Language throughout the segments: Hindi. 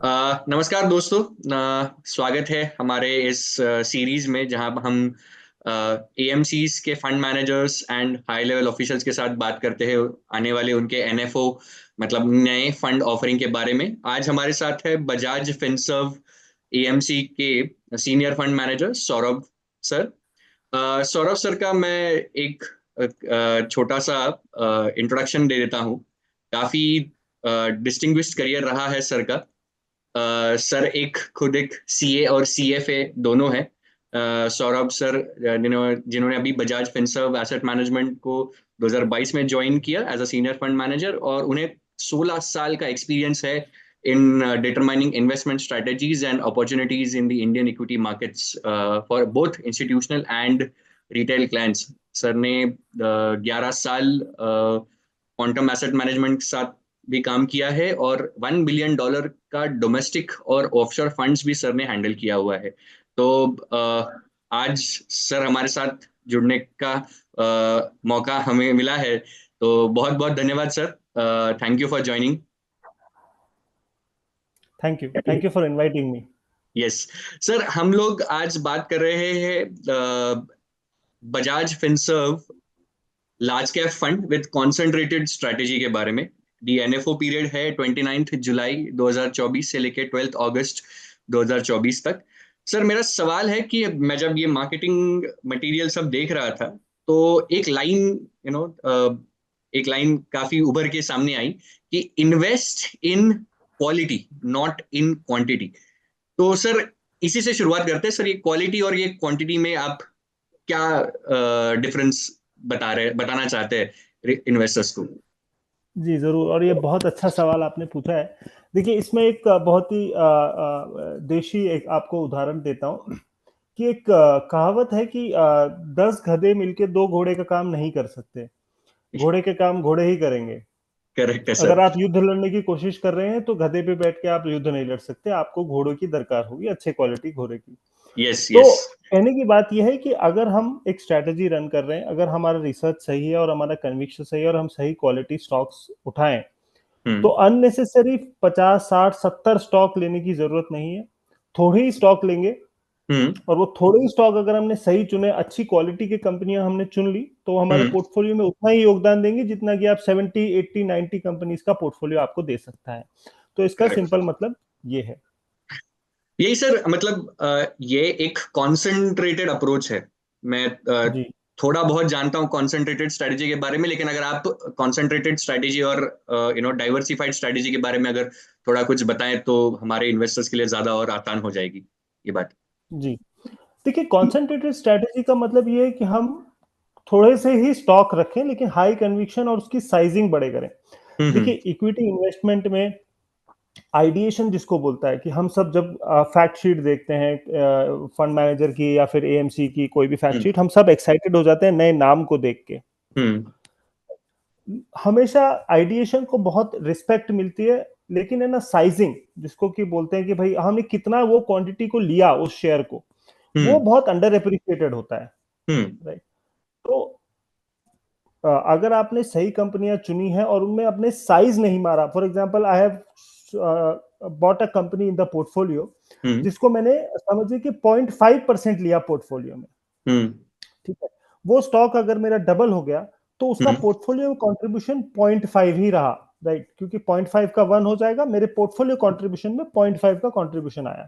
नमस्कार दोस्तों। स्वागत है हमारे इस सीरीज में जहां हम एएमसीज के fund managers and high level officials के साथ बात करते हैं आने वाले उनके एनएफओ मतलब नए फंड ऑफरिंग के बारे में। आज हमारे साथ है बजाज फिनसर्व एएमसी के senior fund manager Saurabh sir. Saurabh sir का मैं एक छोटा सा इंट्रोडक्शन दे देता हूँ। काफी डिस्टिंग्विश्ड करियर रहा है सर का। सर खुद एक सीए और सीएफए दोनों है। सौरभ सर जिन्होंने अभी बजाज फिनसर्व एसेट मैनेजमेंट को 2022 में ज्वाइन किया as a senior fund manager, और उन्हें 16 साल का एक्सपीरियंस है in determining investment strategies and opportunities in the Indian equity markets for both institutional and retail clients. Sir ने 11 साल क्वांटम एसेट मैनेजमेंट के साथ भी काम किया है, और $1 बिलियन का डोमेस्टिक और ऑफशोर फंड्स भी सर ने हैंडल किया हुआ है। तो आज सर हमारे साथ जुड़ने का मौका हमें मिला है, तो बहुत बहुत धन्यवाद sir. Thank you for joining. Thank you for inviting me. Yes sir, हम लोग आज बात कर रहे हैं Bajaj Finserv large cap fund with concentrated strategy के बारे में। डी एनएफओ पीरियड है 29 जुलाई 2024 से लेकर 12 अगस्त 2024 तक। सर मेरा सवाल है कि मैं जब ये मार्केटिंग मटेरियल सब देख रहा था, तो एक लाइन एक लाइन काफी उभर के सामने आई कि invest in quality not in quantity. तो सर इसी से शुरुआत करते हैं। सर ये क्वालिटी और ये क्वांटिटी में आप क्या डिफरेंस बताना चाहते हैं इन्वेस्टर्स को? जी जरूर, और ये बहुत अच्छा सवाल आपने पूछा है। देखिए, इसमें एक बहुत ही देशी एक आपको उदाहरण देता हूँ कि एक कहावत है कि 10 गधे मिलके 2 घोड़े का काम नहीं कर सकते, घोड़े के काम घोड़े ही करेंगे। करेक्ट है अगर सर। आप युद्ध लड़ने की कोशिश कर रहे हैं तो गधे पे बैठ के आप युद्ध नहीं लड़ सकते, आपको घोड़ों की दरकार होगी, अच्छे क्वालिटी घोड़े की। यस तो यस। कहने की बात यह है कि अगर हम एक स्ट्रैटेजी रन कर रहे हैं, अगर हमारा रिसर्च सही है और हमारा कन्विक्शन सही है और हम सही क्वालिटी स्टॉक्स उठाएं, तो हम्म अननेसेसरी 50 60 70 स्टॉक लेने की जरूरत नहीं है। थोड़े ही स्टॉक लेंगे, हम्म और वो थोड़े ही स्टॉक अगर हमने सही चुने, अच्छी क्वालिटी की कंपनियां हमने चुन ली, तो हमारे हम्म। पोर्टफोलियो में उतना ही योगदान देंगे जितना कि आप 70 80 90 कंपनीज का पोर्टफोलियो आपको दे सकता है। तो इसका करेक्ट। सिंपल मतलब ये है। यही सर, मतलब ये एक कॉन्सेंट्रेटेड अप्रोच है। मैं जी थोड़ा बहुत जानता हूँ कॉन्सेंट्रेटेड स्ट्रेटेजी के बारे में, लेकिन अगर आप कॉन्सेंट्रेटेड स्ट्रेटेजी और डाइवर्सिफाइड स्ट्रेटेजी के बारे में अगर थोड़ा कुछ बताएं तो हमारे इन्वेस्टर्स के लिए ज्यादा और आसान हो जाएगी ये बात। जी। देखिए, कॉन्सेंट्रेटेड स्ट्रेटेजी का मतलब ये है कि हम थोड़े से ही स्टॉक रखें लेकिन हाई कन्विक्शन और उसकी साइजिंग बड़े करें। देखिए, हम्म इक्विटी इन्वेस्टमेंट में आइडिएशन जिसको बोलता है कि हम सब जब फैक्ट शीट देखते हैं फंड मैनेजर की या फिर एएमसी की कोई भी फैक्ट हम्म शीट, हम सब एक्साइटेड हो जाते हैं नए नाम को देख के। हम्म हमेशा आइडिएशन को बहुत रिस्पेक्ट मिलती है, लेकिन है ना साइजिंग जिसको कि बोलते हैं कि भाई हमने कितना वो क्वांटिटी को लिया उस शेयर को, वो हम्म बहुत अंडर एप्रिशिएटेड होता है। हम्म राइट। तो अगर आपने सही कंपनियां चुनी है और उनमें अपने साइज नहीं मारा, for example I have bought a company in the portfolio hmm जिसको मैंने समझिए कि 0.5% लिया पोर्टफोलियो में। हम्म ठीक है, वो स्टॉक अगर मेरा डबल हो गया तो उसका हम्म। पोर्टफोलियो कंट्रीब्यूशन 0.5 ही रहा। राइट, क्योंकि 0.5 का 1 हो जाएगा, मेरे पोर्टफोलियो कंट्रीब्यूशन में 0.5 का कंट्रीब्यूशन आया।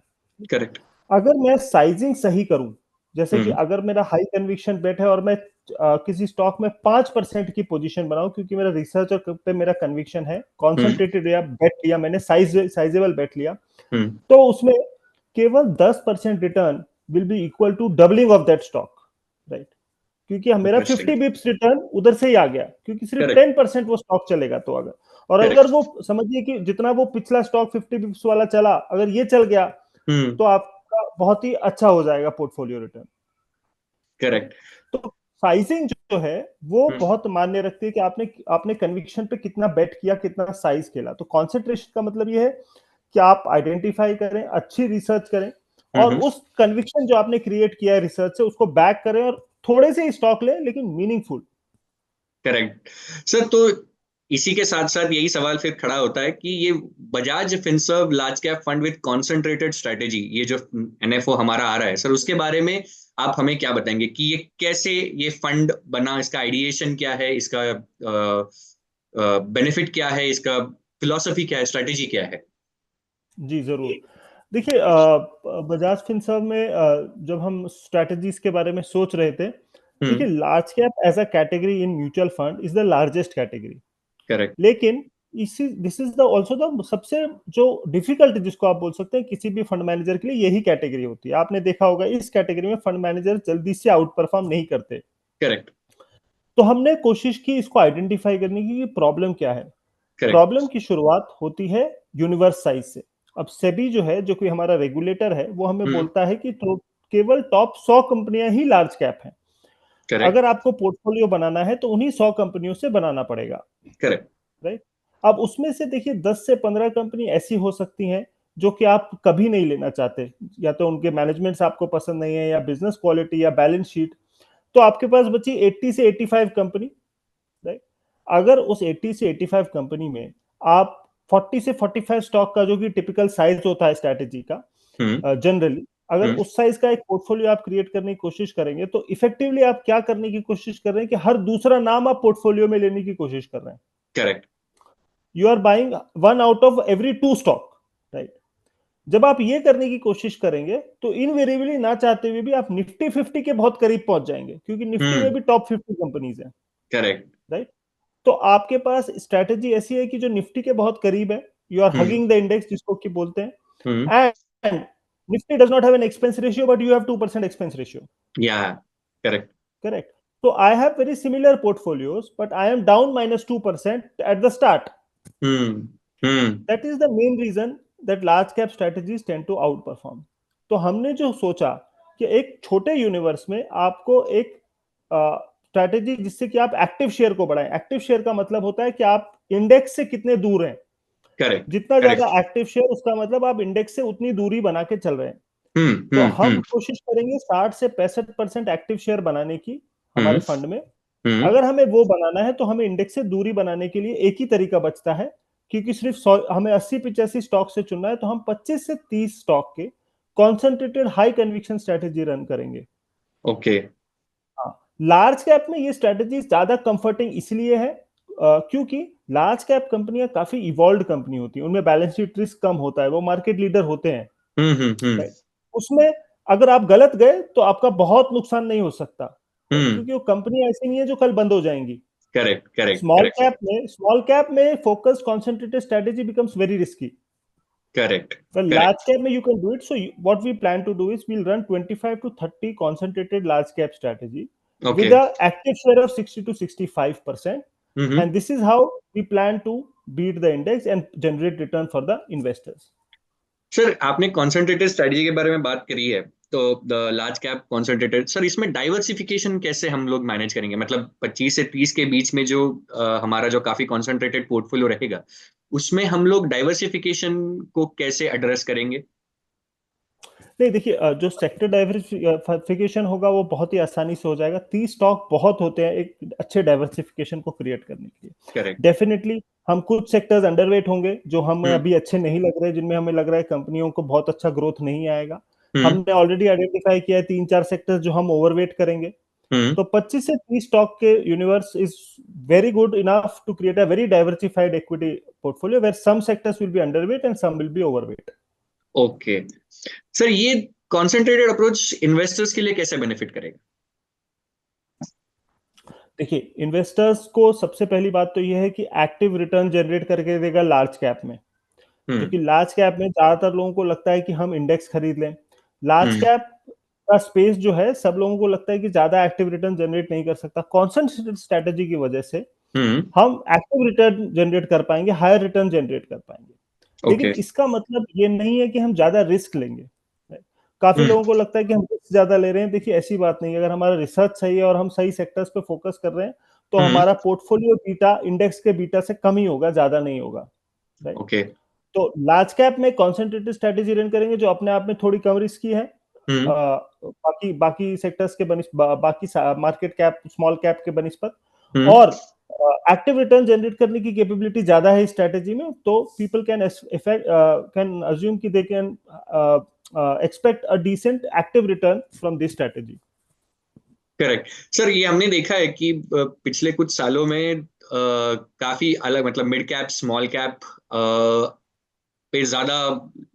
करेक्ट। अगर मैं साइजिंग सही करूं, जैसे कि हम्म अगर मेरा हाई कन्विक्शन बेट है और मैं किसी स्टॉक में 5% की पोजीशन बनाऊं, क्योंकि मेरा रिसर्च और पे मेरा कन्विक्शन है, हम्म कॉन्सेंट्रेटेड या बेट लिया मैंने, साइजेबल बेट लिया, हम्म। तो उसमें केवल 10% return will be equal to doubling of that stock. Right, क्योंकि मेरा इंटरेस्टिंग। 50 बिप्स रिटर्न उधर से ही आ गया, क्योंकि सिर्फ करेक्ट 10% वो स्टॉक चलेगा। तो अगर, और अगर करेक्ट। वो समझिए कि जितना वो पिछला स्टॉक 50 बिप्स वाला चला, अगर ये चल गया, हम्म। तो आपका बहुत ही अच्छा हो जाएगा पोर्टफोलियो रिटर्न। राइट। करेक्ट। तो साइजिंग जो है वो हम्म हम्म बहुत मायने रखती है कि आपने आपने कन्विक्शन पे कितना बेट किया, कितना साइज खेला। तो कॉन्सेंट्रेशन का मतलब ये है कि आप आइडेंटिफाई करें, अच्छी रिसर्च करें, और हम्म। उस कन्विक्शन जो आपने क्रिएट किया है रिसर्च से, उसको बैक करें, और थोड़े से स्टॉक लें लेकिन मीनिंगफुल। Correct sir. तो इसी के साथ साथ यही सवाल फिर खड़ा होता है कि ये Bajaj Finserv large cap fund with concentrated strategy, ये जो एनएफओ हमारा आ रहा है सर, उसके बारे में आप हमें क्या बताएंगे कि ये कैसे ये फंड बना, इसका आइडिएशन क्या है, इसका बेनिफिट क्या है, इसका फिलॉसफी क्या है, स्ट्रेटेजी क्या है? जी जरूर। देखिए बजाज फिनसर्व में जब हम स्ट्रेटजीज के बारे में सोच रहे थे, हम्म। देखिए large cap as a category in mutual fund is the largest category. Correct. लेकिन इसी this is the also the सबसे जो डिफिकल्ट जिसको आप बोल सकते हैं किसी भी फंड मैनेजर के लिए, यही कैटेगरी होती है। आपने देखा होगा इस कैटेगरी में फंड मैनेजर जल्दी से आउट परफॉर्म नहीं करते। करेक्ट। तो हमने कोशिश की इसको आइडेंटिफाई करने की कि प्रॉब्लम क्या है। करेक्ट। प्रॉब्लम की शुरुआत होती है यूनिवर्स साइज से। अब सेबी जो है, जो कोई हमारा रेगुलेटर है, वो हमें हम्म। बोलता है कि तो केवल टॉप 100 कंपनियां ही लार्ज कैप हैं। करेक्ट। अगर आपको पोर्टफोलियो बनाना है तो उन्हीं 100 कंपनियों से बनाना पड़ेगा। करेक्ट। राइट। अब उसमें से देखिए 10 से 15 कंपनी ऐसी हो सकती हैं जो कि आप कभी नहीं लेना चाहते, या तो उनके मैनेजमेंट्स आपको पसंद नहीं है, या बिजनेस क्वालिटी, या बैलेंस शीट। तो आपके पास बची 80 से 85 कंपनी। राइट। अगर उस 80 से 85 कंपनी में आप 40 से 45 स्टॉक का, जो कि टिपिकल साइज होता है स्ट्रैटेजी का हम्म। जनरली, अगर हम्म। उस साइज का एक पोर्टफोलियो आप क्रिएट करने की कोशिश करेंगे, तो इफेक्टिवली आप क्या करने की कोशिश कर रहे हैं कि हर दूसरा नाम आप पोर्टफोलियो में लेने की कोशिश कर रहे हैं। Correct. You are buying one out of every two stock. Right. जब आप ये करने की कोशिश करेंगे तो इनवेरिएबली, ना चाहते हुए भी, आप निफ्टी 50 के बहुत करीब पहुंच जाएंगे, क्योंकि निफ्टी में हम्म। भी टॉप 50 कंपनीज हैं। करेक्ट। राइट। तो आपके पास स्ट्रैटेजी ऐसी है कि जो निफ्टी के बहुत करीब है, you are hmm. Hugging the index जिसको की बोलते हम्म। हैं। And Nifty does not have an expense ratio, but you have 2% expense ratio. Yeah. Correct. Correct. तो I have very similar portfolios, but I am down -2% at the start. Hmm. Hmm. That is the main reason that large cap strategies tend to outperform. तो हमने जो सोचा कि एक छोटे यूनिवर्स में आपको एक स्ट्रेटेजी जिससे कि आप एक्टिव शेयर को बढ़ाएं। एक्टिव शेयर का मतलब होता है कि आप इंडेक्स से कितने दूर हैं। करेक्ट। जितना ज्यादा करेक्ट। एक्टिव शेयर, उसका मतलब आप इंडेक्स से उतनी दूरी बना के चल रहे हैं। हम्म। तो हम्म। हम हम्म। कोशिश करेंगे 60 से 65% एक्टिव शेयर बनाने की हमारे हम्म। फंड में। हम्म। अगर हमें वो बनाना है तो हमें इंडेक्स से दूरी बनाने के लिए एक ही तरीका बचता है, क्योंकि सिर्फ 100, हमें 80-85 स्टॉक से चुनना है, तो हम 25 से 30 स्टॉक के concentrated high conviction strategy run करेंगे। ओके। हाँ। लार्ज कैप में ये स्ट्रेटेजी ज्यादा कंफर्टिंग इसलिए है क्योंकि लार्ज कैप कंपनियां काफी इवॉल्व कंपनी होती हैं, उनमें बैलेंस शीट रिस्क कम होता है, वो मार्केट लीडर होते हैं। हम्म। हम्म। हम्म। राइट। उसमें अगर आप गलत गए तो आपका बहुत नुकसान नहीं हो सकता। राइट। हम्म। क्योंकि वो कंपनी ऐसी नहीं है जो कल बंद हो जाएंगी। Correct. Correct. Small correct. Cap में स्मॉल कैप में focus concentrated strategy becomes very risky. Correct. Well, large correct. cap में you can do it. So what we plan to do is we'll run 25 to 30 concentrated large cap strategy okay. with a active share of 60 to 65%. Hmm. And this is how we plan to beat the index and generate return for the investors. Sir, आपने कॉन्सेंट्रेटेड स्ट्रेटजी के बारे में बात करी है, तो the large cap concentrated, sir इसमें डाइवर्सिफिकेशन कैसे हम लोग मैनेज करेंगे? मतलब 25 से 30 के बीच में जो हमारा जो काफी कॉन्सेंट्रेटेड पोर्टफोलियो रहेगा, उसमें हम लोग डाइवर्सिफिकेशन को कैसे एड्रेस करेंगे? नहीं, देखिए जो सेक्टर डाइवर्सिफिकेशन होगा वो बहुत ही आसानी से हो जाएगा। 30 स्टॉक बहुत होते हैं एक अच्छे डाइवर्सिफिकेशन को क्रिएट करने के लिए। करेक्ट। डेफिनेटली हम कुछ सेक्टर्स अंडरवेट होंगे जो हमें हम्म। अभी अच्छे नहीं लग रहे, जिनमें हमें लग रहा है कंपनियों को बहुत अच्छा ग्रोथ नहीं आएगा। हम्म। हमने ऑलरेडी आइडेंटिफाई किया है 3-4 सेक्टर्स जो हम ओवरवेट करेंगे। हम्म। तो 25 से 30 स्टॉक के universe is very good enough to create a very diversified equity portfolio where some sectors will be underweight and some will be overweight. Okay. Sir, ये कॉन्सेंट्रेटेड अप्रोच इन्वेस्टर्स के लिए कैसे बेनिफिट करेगा? देखिए इन्वेस्टर्स को सबसे पहली बात तो यह है कि एक्टिव रिटर्न जनरेट करके देगा लार्ज कैप में। हम्म। क्योंकि लार्ज कैप में ज्यादातर लोगों को लगता है कि हम इंडेक्स खरीद लें। लार्ज हम्म। कैप का स्पेस जो है, सब लोगों को लगता है कि ज्यादा एक्टिव रिटर्न जनरेट नहीं कर सकता। कॉन्सेंट्रेटेड स्ट्रेटेजी की वजह से हम्म। हम एक्टिव रिटर्न जनरेट कर पाएंगे, हायर रिटर्न जनरेट कर पाएंगे। लेकिन ओके। इसका मतलब ये नहीं है कि हम ज्यादा रिस्क लेंगे। काफी हम्म। लोगों को लगता है कि हम रिस्क ज्यादा ले रहे हैं। देखिए ऐसी बात नहीं है। अगर हमारा रिसर्च सही है और हम सही सेक्टर्स पे फोकस कर रहे हैं, तो हम्म। हमारा पोर्टफोलियो बीटा इंडेक्स के बीटा से कम ही होगा, ज्यादा नहीं होगा। राइट। ओके। तो लार्ज कैप में कॉन्सेंट्रेटेड स्ट्रेटेजी रन करेंगे जो अपने आप में थोड़ी कम रिस्क की है। हम्म। बाकी बाकी सेक्टर्स के बाकी मार्केट कैप स्मॉल कैप के बनिस्पत। हम्म। और एक्टिव रिटर्न जनरेट करने की कैपेबिलिटी ज्यादा है इस स्ट्रेटेजी में, तो पीपल कैन अज्यूम कि they can expect a decent active return from this strategy. Correct sir, ये हमने देखा है कि पिछले कुछ सालों में काफी अलग, मतलब मिड कैप स्मॉल कैप पे ज्यादा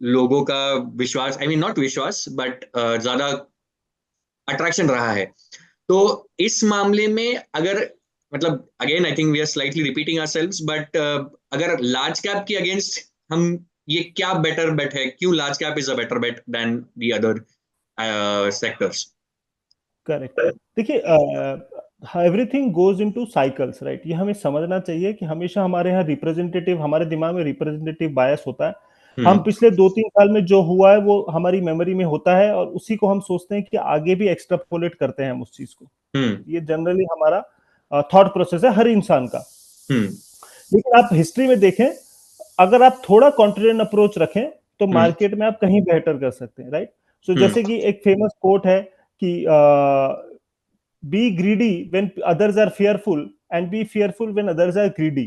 लोगों का विश्वास, आई मीन नॉट विश्वास बट ज्यादा अट्रैक्शन रहा है। तो इस मामले में अगर, मतलब again I think we are slightly repeating ourselves, but अगर लार्ज कैप की अगेंस्ट हम, ये क्या बेटर बेट है, क्यों large cap is a better bet than the other sectors? Correct. देखिए, everything goes into cycles, right? ये हमें समझना चाहिए कि हमेशा हमारे यहाँ रिप्रेजेंटेटिव, हमारे दिमाग में रिप्रेजेंटेटिव बायस होता है। हम हम्म। पिछले 2-3 साल में जो हुआ है वो हमारी मेमोरी में होता है, और उसी को हम सोचते हैं कि आगे भी एक्सट्रापोलेट करते हैं हम उस चीज को। हम्म। ये जनरली हमारा थॉट प्रोसेस है हर इंसान का। हम्म। लेकिन आप हिस्ट्री में देखें, अगर आप थोड़ा कॉन्ट्रेरियन अप्रोच रखें तो हम्म। मार्केट में आप कहीं बेहतर कर सकते हैं, राइट? सो हम्म। जैसे कि एक फेमस कोट है कि be greedy when others are fearful and be fearful when others are greedy,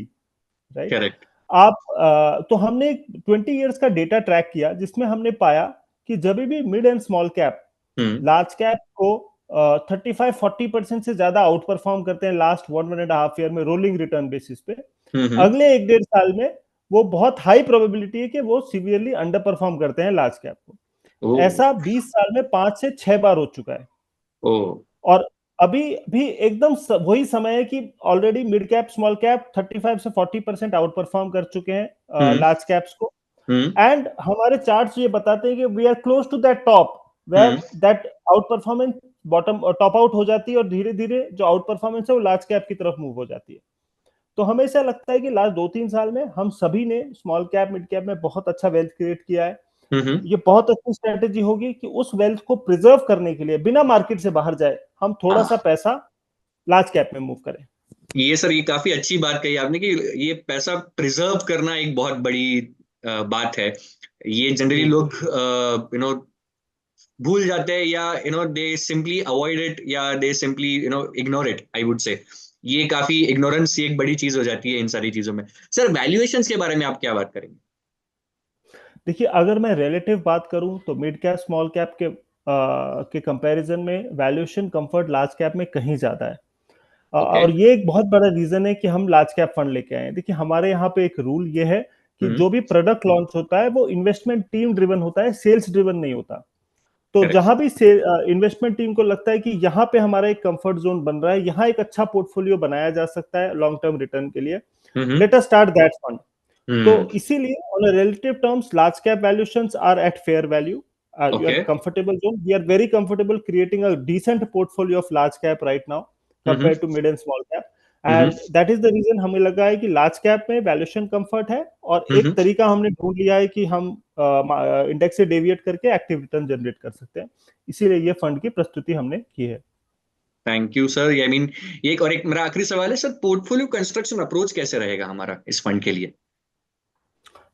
right? Correct. आप तो हमने 20 इयर्स का डेटा ट्रैक किया जिसमें हमने पाया कि जब भी mid and small cap hmm. Large cap को 35-40% से ज्यादा आउट परफॉर्म करते हैं लास्ट 1-1.5 ईयर में रोलिंग रिटर्न बेसिस पे, हम्म। अगले 1-1.5 साल में वो बहुत हाई प्रोबेबिलिटी है कि वो सीवियरली अंडर परफॉर्म करते हैं लार्ज कैप को। ओ। ऐसा 20 साल में 5 से 6 बार हो चुका है। ओ। और अभी भी एकदम वही समय है कि already mid cap small cap 35 से 40% आउट परफॉर्म कर चुके हैं हम्म। लार्ज कैप्स को। हम्म। एंड हमारे चार्ट्स ये बताते हैं कि we are close to that top, where hmm. That outperformance bottom top out हो जाती है, और धीरे धीरे जो आउट परफॉर्मेंस है वो लार्ज कैप की तरफ मूव हो जाती है। तो हमें ऐसा लगता है कि लास्ट 2-3 साल में हम सभी ने स्मॉल कैप मिड कैप में बहुत अच्छा वेल्थ क्रिएट किया है। हम्म। ये बहुत अच्छी स्ट्रेटेजी होगी कि उस वेल्थ को प्रिजर्व करने के लिए बिना मार्केट से बाहर जाए हम थोड़ा सा हाँ, पैसा लार्ज कैप में मूव करें। ये सर, ये काफी अच्छी बात कही आपने कि ये पैसा प्रिजर्व करना एक बहुत बड़ी बात है। ये जनरली जी। लोग भूल जाते हैं, या दे सिंपली अवॉइड इट, या दे simply ignore it, I would say. ये काफी इग्नोरेंस एक बड़ी चीज हो जाती है इन सारी चीजों में। सर, वैल्यूएशंस के बारे में आप क्या बात करेंगे? देखिए, अगर मैं रिलेटिव बात करूं तो मिड कैप स्मॉल कैप के कंपैरिजन में वैल्यूएशन कंफर्ट लार्ज कैप में कहीं ज्यादा है। ओके। और ये एक बहुत बड़ा रीजन है कि हम लार्ज कैप फंड लेके आए हैं। देखिए, हमारे यहाँ पे एक रूल ये है कि हम्म। जो भी प्रोडक्ट लॉन्च होता है वो इन्वेस्टमेंट टीम ड्रिवन होता है, सेल्स ड्रिवन नहीं होता। तो करेक्ट। जहां भी इन्वेस्टमेंट टीम को लगता है कि यहाँ पे हमारा एक कंफर्ट जोन बन रहा है, यहाँ एक अच्छा पोर्टफोलियो बनाया जा सकता है लॉन्ग टर्म रिटर्न के लिए, hmm. Let us start that fund. तो हम्म। इसीलिए on relative terms large cap valuations are at fair value. You are okay. comfortable zone. We are very comfortable creating a decent portfolio of large cap right now hmm. compared to mid and small cap. Hmm. And that is the reason हमें लगा है कि लार्ज कैप में वैल्यूएशन कंफर्ट है, और एक हम्म। तरीका हमने ढूंढ लिया है कि हम इंडेक्स से डेविएट करके एक्टिव रिटर्न जनरेट कर सकते हैं। इसीलिए ये फंड की प्रस्तुति हमने की है। Thank you sir, I mean एक और, एक मेरा आखिरी सवाल है सर, पोर्टफोलियो कंस्ट्रक्शन अप्रोच कैसे रहेगा हमारा इस फंड के लिए?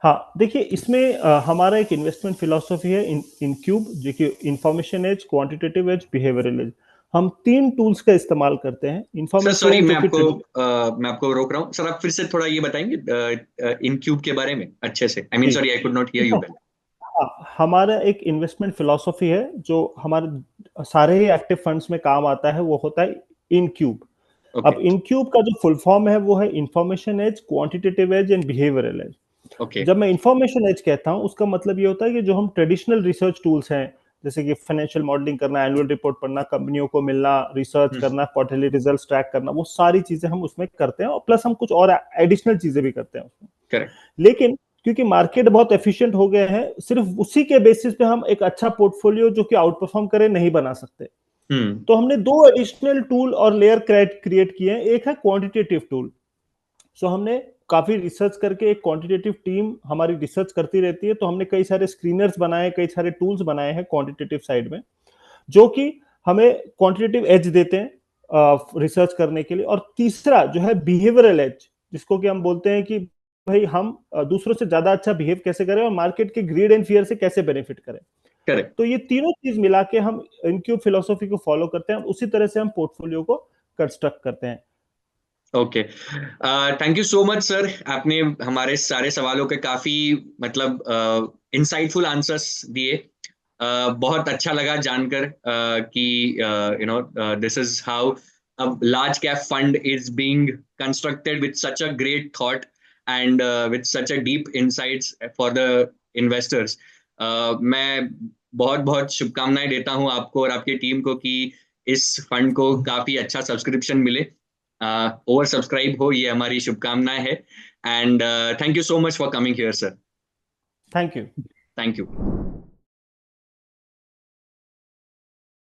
हाँ, देखिए, इसमें हमारा एक इन्वेस्टमेंट फिलॉसफी है इन क्यूब, जो कि information edge, quantitative edge, behavioural edge. हम 3 टूल्स का इस्तेमाल करते हैं। सर इंफॉर्मेशन सॉरी, एज मैं जो कि आपको मैं आपको रोक रहा हूँ सर, आप फिर से थोड़ा ये बताएंगे इन क्यूब के बारे में अच्छे से? आई मीन जी, sorry, I could not hear you देखो, वेल। हाँ, हमारा एक इन्वेस्टमेंट फिलॉसफी है जो हमारे सारे ही एक्टिव फंड्स में काम आता है, वो होता है इन क्यूब। ओके। अब इन क्यूब का जो फुल फॉर्म है वो है information edge, quantitative edge and behavioural edge. Okay. जब मैं इंफॉर्मेशन एज कहता हूं, उसका मतलब ये होता है कि जो हम ट्रेडिशनल रिसर्च टूल्स हैं, जैसे कि फाइनेंशियल मॉडलिंग करना, एनुअल रिपोर्ट पढ़ना, कंपनियों को मिलना, रिसर्च करना, क्वार्टरली रिजल्ट्स ट्रैक करना, वो सारी चीजें हम उसमें करते हैं, और प्लस हम कुछ और एडिशनल चीजें भी करते हैं उसमें। करेक्ट। लेकिन क्योंकि मार्केट बहुत एफिशिएंट हो गए हैं, सिर्फ उसी के बेसिस पे हम एक अच्छा पोर्टफोलियो जो कि आउट परफॉर्म करे नहीं बना सकते। हम्म। तो हमने 2 एडिशनल टूल और लेयर क्रिएट किए हैं। एक है क्वांटिटेटिव टूल। सो हमने काफी रिसर्च करके, एक क्वांटिटेटिव टीम हमारी रिसर्च करती रहती है, तो हमने कई सारे स्क्रीनर्स बनाए, कई सारे टूल्स बनाए हैं क्वांटिटेटिव साइड में, जो कि हमें क्वांटिटेटिव एज देते हैं रिसर्च करने के लिए। और तीसरा जो है बिहेवियरल एज, जिसको कि हम बोलते हैं कि भाई हम दूसरों से ज्यादा अच्छा बिहेव कैसे करें और मार्केट के ग्रीड एंड फियर से कैसे बेनिफिट करें। करेक्ट। तो ये तीनों चीज मिला के हम इनक्यूब फिलोसॉफी को फॉलो करते हैं, और उसी तरह से हम पोर्टफोलियो को कंस्ट्रक्ट करते हैं। Okay, thank you so much sir, आपने हमारे सारे सवालों के काफी मतलब इंसाइटफुल आंसर्स दिए। बहुत अच्छा लगा जानकर कि this is how a large cap fund is being constructed with such a great thought and with such a deep insights for the investors. मैं बहुत बहुत शुभकामनाएं देता हूं आपको और आपकी टीम को कि इस फंड को काफी अच्छा सब्सक्रिप्शन मिले, ओवर सब्सक्राइब हो, ये हमारी शुभकामनाएं है। And thank you so much for coming here sir. Thank you. Thank you.